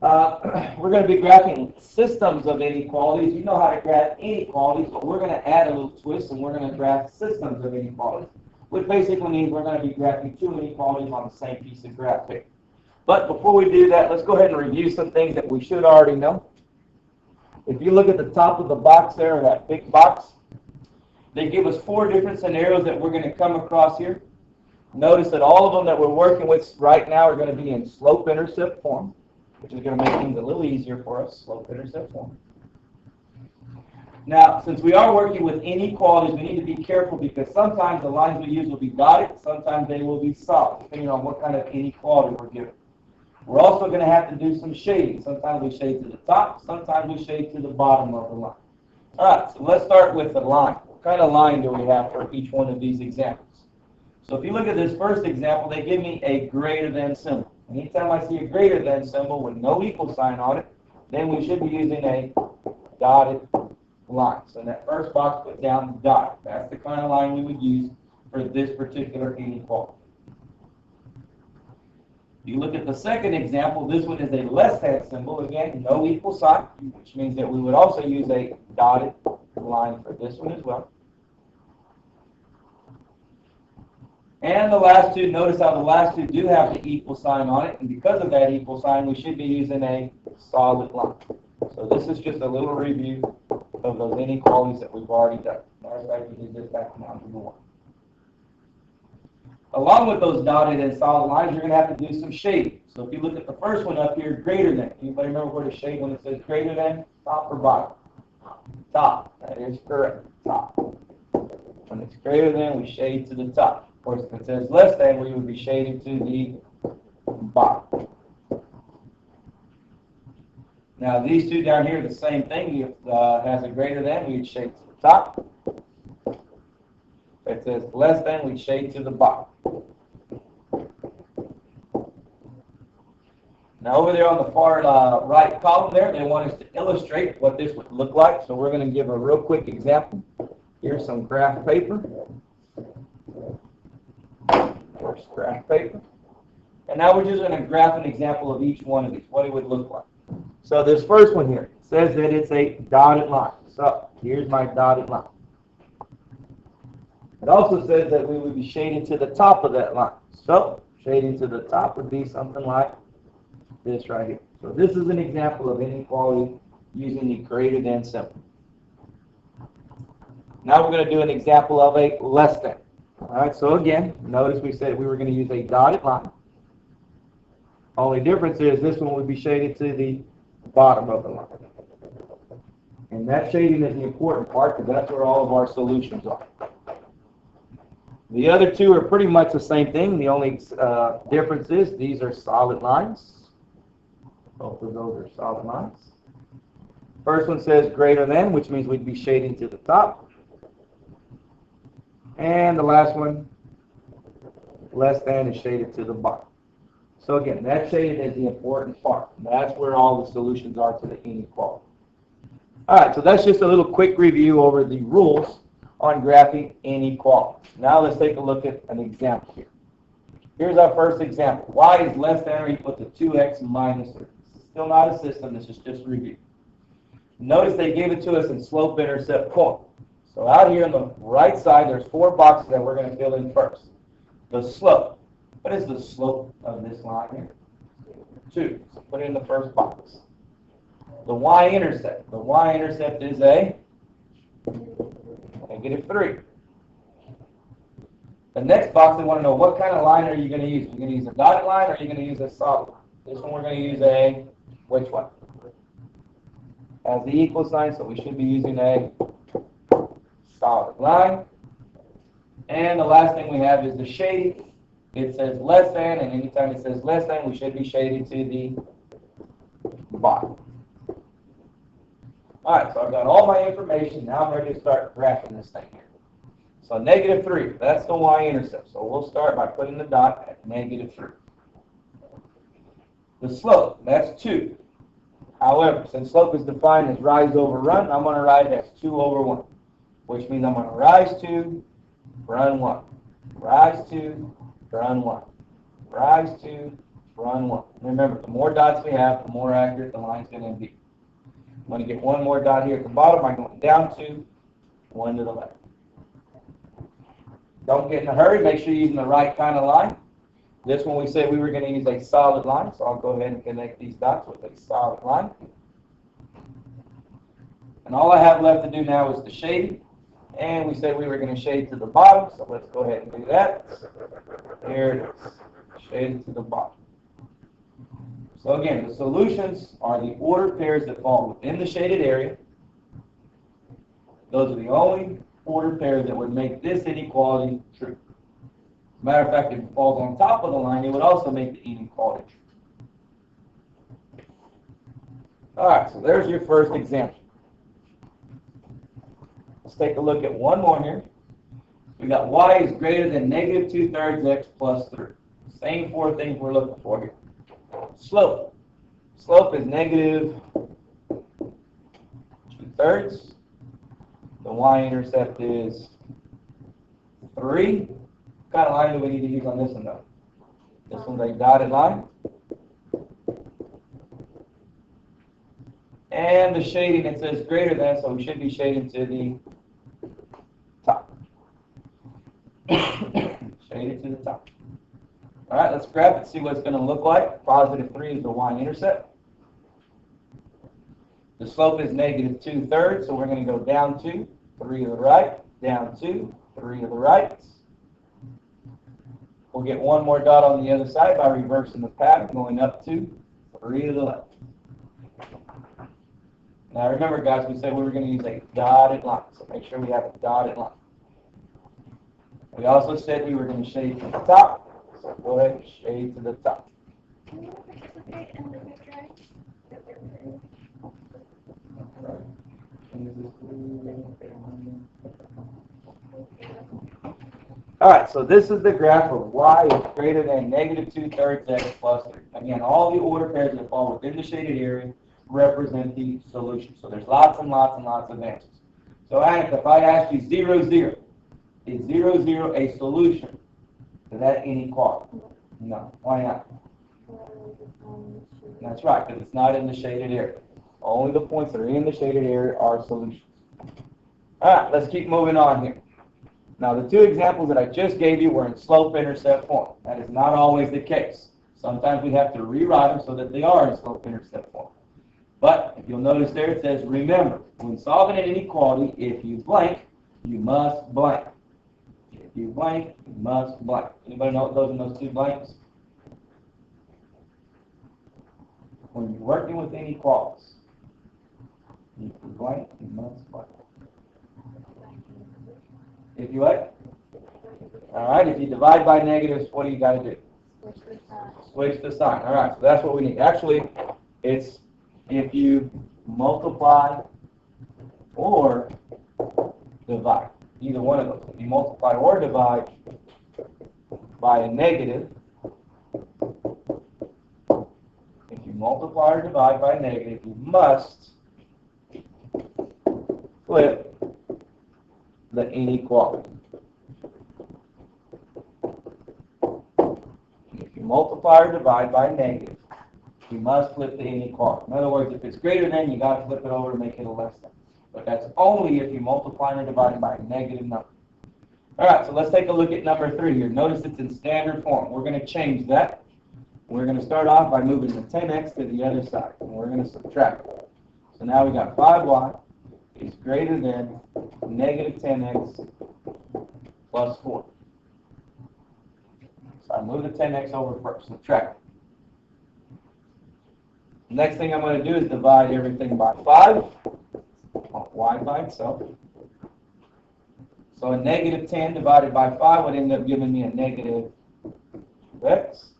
We're going to be graphing systems of inequalities. You know how to graph inequalities, but we're going to add a little twist, and we're going to graph systems of inequalities, which basically means we're going to be graphing two inequalities on the same piece of graph paper. But before we do that, let's go ahead and review some things that we should already know. If you look at the top of the box there, that big box, they give us four different scenarios that we're going to come across here. Notice that all of them that we're working with right now are going to be in slope-intercept form, which is going to make things a little easier for us, slope-intercept form. Now, since we are working with inequalities, we need to be careful because sometimes the lines we use will be dotted, sometimes they will be solid, depending on what kind of inequality we're given. We're also going to have to do some shading. Sometimes we shade to the top, sometimes we shade to the bottom of the line. All right, so let's start with the line. What kind of line do we have for each one of these examples? So if you look at this first example, they give me a greater than symbol. Anytime I see a greater than symbol with no equal sign on it, then we should be using a dotted line. So in that first box, put down dot. That's the kind of line we would use for this particular inequality. You look at the second example, this one is a less than symbol. Again, no equal sign, which means that we would also use a dotted line for this one as well. And the last two, notice how the last two do have the equal sign on it, and because of that equal sign, we should be using a solid line. So this is just a little review of those inequalities that we've already done. Matter of fact, we did this back in algebra 1. Along with those dotted and solid lines, you're going to have to do some shading. So if you look at the first one up here, greater than. Anybody remember where to shade when it says greater than? Top or bottom? Top. That is correct. Top. When it's greater than, we shade to the top. Of course, if it says less than, we would be shading to the bottom. Now, these two down here are the same thing. If it has a greater than, we'd shade to the top. If it says less than, we'd shade to the bottom. Now, over there on the far right column there, they want us to illustrate what this would look like. So we're going to give a real quick example. Here's some graph paper. First graph paper. And now we're just going to graph an example of each one of these, what it would look like. So this first one here says that it's a dotted line. So here's my dotted line. It also says that we would be shading to the top of that line. So shading to the top would be something like this right here. So this is an example of inequality using the greater than symbol. Now we're going to do an example of a less than. All right, so again, notice we said we were going to use a dotted line. Only difference is this one would be shaded to the bottom of the line. And that shading is the important part because that's where all of our solutions are. The other two are pretty much the same thing. The only difference is these are solid lines. Both of those are solid lines. First one says greater than, which means we'd be shading to the top. And the last one, less than, is shaded to the bottom. So again, that shading is the important part. That's where all the solutions are to the inequality. All right, so that's just a little quick review over the rules on graphing inequalities. Now let's take a look at an example here. Here's our first example. Y is less than or equal to 2x minus 3. Still not a system, this is just review. Notice they gave it to us in slope-intercept form. So out here on the right side, there's four boxes that we're going to fill in first. The slope. What is the slope of this line here? 2. So put it in the first box. The y-intercept. The y-intercept is a -3. The next box, they want to know what kind of line are you going to use. You're going to use a dotted line or are you going to use a solid line? This one we're going to use a, which one? Has the equal sign, so we should be using a solid line. And the last thing we have is the shading. It says less than, and anytime it says less than, we should be shading to the bottom. All right, so I've got all my information. Now I'm ready to start graphing this thing here. So -3, that's the y-intercept. So we'll start by putting the dot at -3. The slope, that's 2. However, since slope is defined as rise over run, I'm going to write it as 2 over 1, which means I'm going to rise 2, run 1. Rise 2, run 1. Rise 2, run one. Remember, the more dots we have, the more accurate the line's going to be. I'm going to get one more dot here at the bottom. I'm going down 2, 1 to the left. Don't get in a hurry. Make sure you're using the right kind of line. This one we said we were going to use a solid line, so I'll go ahead and connect these dots with a solid line. And all I have left to do now is the shading. And we said we were going to shade to the bottom, so let's go ahead and do that. There it is. Shaded to the bottom. So again, the solutions are the ordered pairs that fall within the shaded area. Those are the only ordered pairs that would make this inequality true. As a matter of fact, if it falls on top of the line, it would also make the inequality true. All right, so there's your first example. Let's take a look at one more here. We got y is greater than negative 2/3 x plus 3. Same 4 things we're looking for here. Slope. Slope is negative 2/3. The y-intercept is 3. What kind of line do we need to use on this one, though? This one's a dotted line. And the shading, it says greater than, so we should be shading to the top. Shaded to the top. All right, let's graph it, see what it's going to look like. Positive 3 is the y-intercept. The slope is negative 2/3, so we're going to go down 2, 3 to the right, down 2, 3 to the right. We'll get one more dot on the other side by reversing the pattern, going up 2, 3 to the left. Now remember, guys, we said we were going to use a dotted line, so make sure we have a dotted line. We also said we were going to shade to the top, so go ahead and shade to the top. All right, so this is the graph of y is greater than negative 2/3 x plus 3. Again, all the order pairs that fall within the shaded area represent the solution. So there's lots and lots and lots of answers. So Annika, if I asked you 0, 0, is 0, 0 a solution to that inequality? No. Why not? That's right, because it's not in the shaded area. Only the points that are in the shaded area are solutions. All right, let's keep moving on here. Now, the 2 examples that I just gave you were in slope-intercept form. That is not always the case. Sometimes we have to rewrite them so that they are in slope-intercept form. But if you'll notice there, it says, remember, when solving an inequality, if you blank, you must blank. If you blank, you must blank. Anybody know what goes in those 2 blanks? When you're working with inequalities, if you blank, you must blank. If you what? All right, if you divide by negatives, what do you got to do? Switch the sign. All right, so that's what we need. Actually, it's if you multiply or divide. Either one of those. If you multiply or divide by a negative, if you multiply or divide by a negative, you must flip the inequality. If you multiply or divide by a negative, you must flip the inequality. In other words, if it's greater than, you got to flip it over to make it a less than. But that's only if you multiply or divide by a negative number. All right, so let's take a look at number 3 here. Notice it's in standard form. We're going to change that. We're going to start off by moving the 10x to the other side, and we're going to subtract it. So now we got 5y is greater than negative 10x plus 4. So I move the 10x over first, subtract. Next thing I'm going to do is divide everything by 5, y by itself. So a negative 10 divided by 5 would end up giving me a negative x.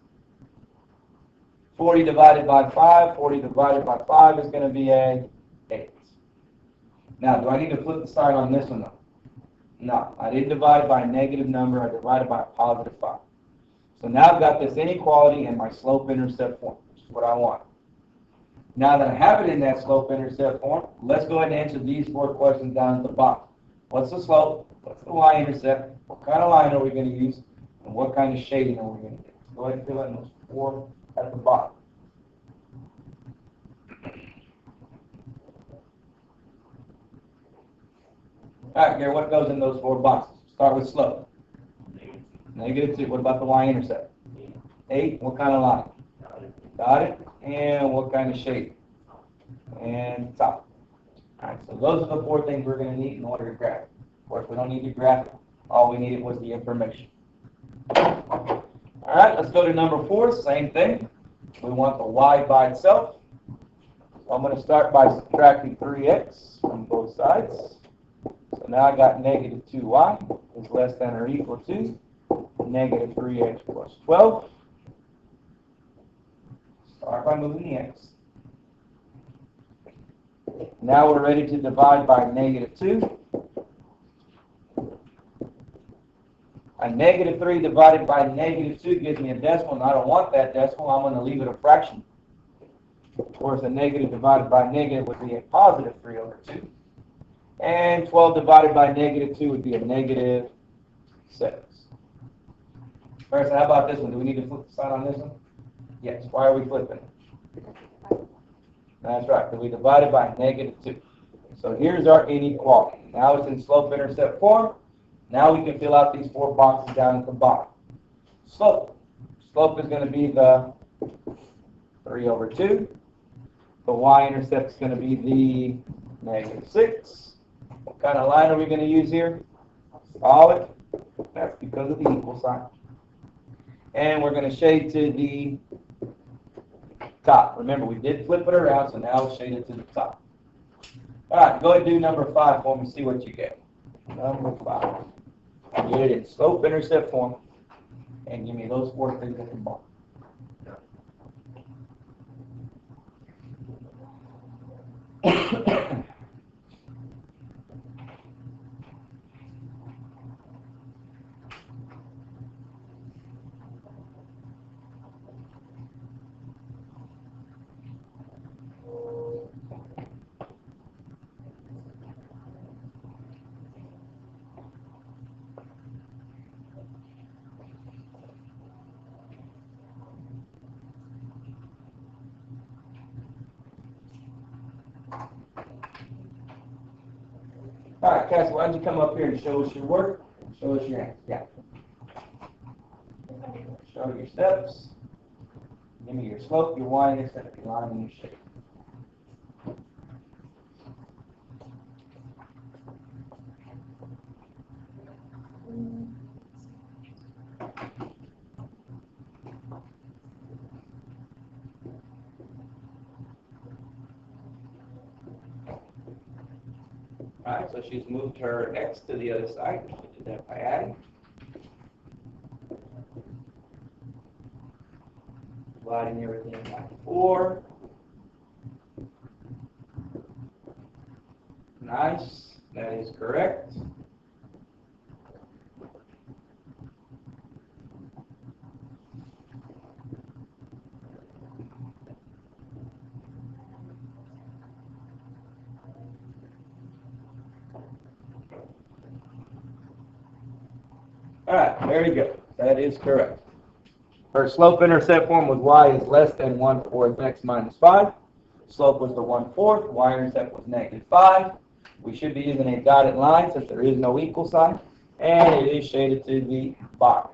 40 divided by 5, 40 divided by 5 is going to be a 8. Now, do I need to flip the sign on this one, though? No, I didn't divide it by a negative number. I divided by a positive 5. So now I've got this inequality in my slope-intercept form, which is what I want. Now that I have it in that slope-intercept form, let's go ahead and answer these 4 questions down at the bottom. What's the slope? What's the y-intercept? What kind of line are we going to use? And what kind of shading are we going to do? Go ahead and fill in those 4 at the bottom. All right, Gary, what goes in those 4 boxes? Start with slope. -2. What about the y-intercept? 8. What kind of line? Dotted. And what kind of shape? And top. All right, so those are the 4 things we're going to need in order to graph it. Of course, we don't need to graph it. All we needed was the information. All right, let's go to number 4. Same thing. We want the y by itself. So I'm going to start by subtracting 3x from both sides. So now I got -2y is less than or equal to -3x plus 12. Start by moving the x. Now we're ready to divide by -2. A -3 divided by -2 gives me a decimal, and I don't want that decimal. I'm going to leave it a fraction. Of course, a negative divided by negative would be a positive 3/2. And 12 divided by -2 would be a -6. First, how about this one? Do we need to flip the sign on this one? Yes. Why are we flipping it? That's right, because we divided by -2. So here's our inequality. Now it's in slope-intercept form. Now we can fill out these 4 boxes down at the bottom. Slope. Slope is going to be the 3/2. The y-intercept is going to be the -6. What kind of line are we going to use here? Solid. That's because of the equal sign. And we're going to shade to the top. Remember, we did flip it around, so now we'll shade it to the top. All right, go ahead and do number 5 for me, see what you get. Number 5. Get it in slope-intercept form, and give me those 4 things at the bottom. All right, Cassie, why don't you come up here and show us your work? Show us your answer. Yeah. Show your steps. Give me your slope, your y-intercept, your line, and your shape. All right, so she's moved her x to the other side. She did that by adding. Dividing everything by 4. Nice. That is correct. All right, there you go. That is correct. Her slope-intercept form was y is less than 1/4 x minus 5. Slope was the 1/4. Y-intercept was -5. We should be using a dotted line since there is no equal sign. And it is shaded to the bottom.